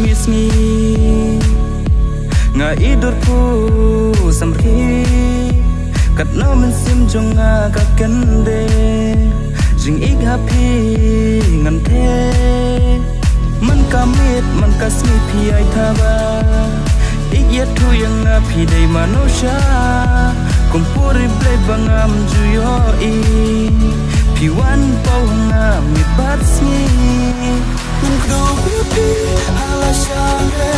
mismi nga idur pu samri kat no men sim jonga ka kende jing ik happy ngan the man kamit man kasmi pi ai thaba ik yet thu yang na pi dei manosha kumpuri play bangam juyo i pi wan pau na mi batsmi man kdo pi hala shangre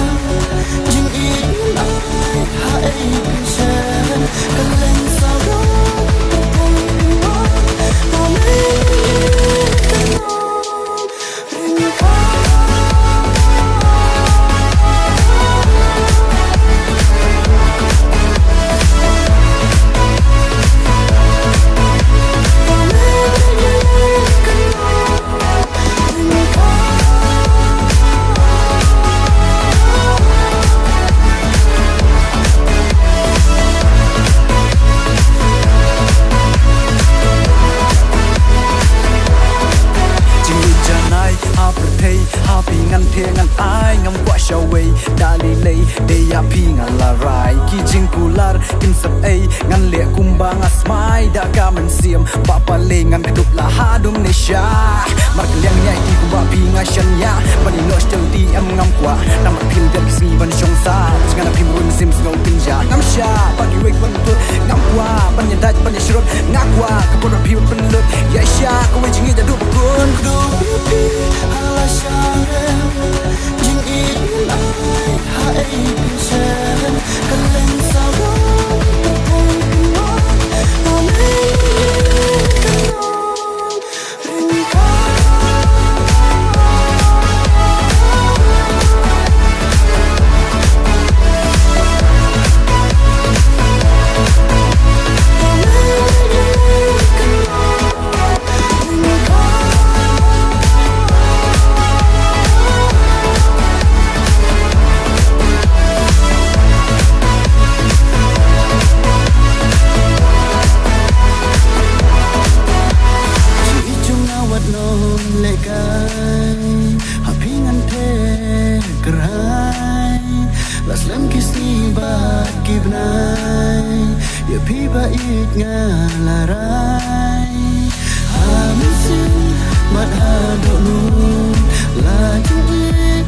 jing ik ai ha ai pishen kalen saro happy ngan the ngan ai ngam kwa shaway dali lay de ya pi ngan la rai ki jing kular kin sap ai ngan le kumba ngasmai da ka man siam pa pa le ngan dup la ha dum ne sha mar liang nyai ti ku ba pi nga shan ya bani no stel ti am ngam kwa nam pil dem si ban shong sa ngan pi mun sim ngau pin ja ngam sha pa ki wek ban tu ngam kwa ban ya daj ban ya shrot ngakwa ka pon pi ban lut ya sha ko we jing ja du kun du pi hala sha jing ik ai ha ai pishen kalen saro las lem kisni ba kibnai ya pi ba it nga la rai ha misin mat ha do nu la ju it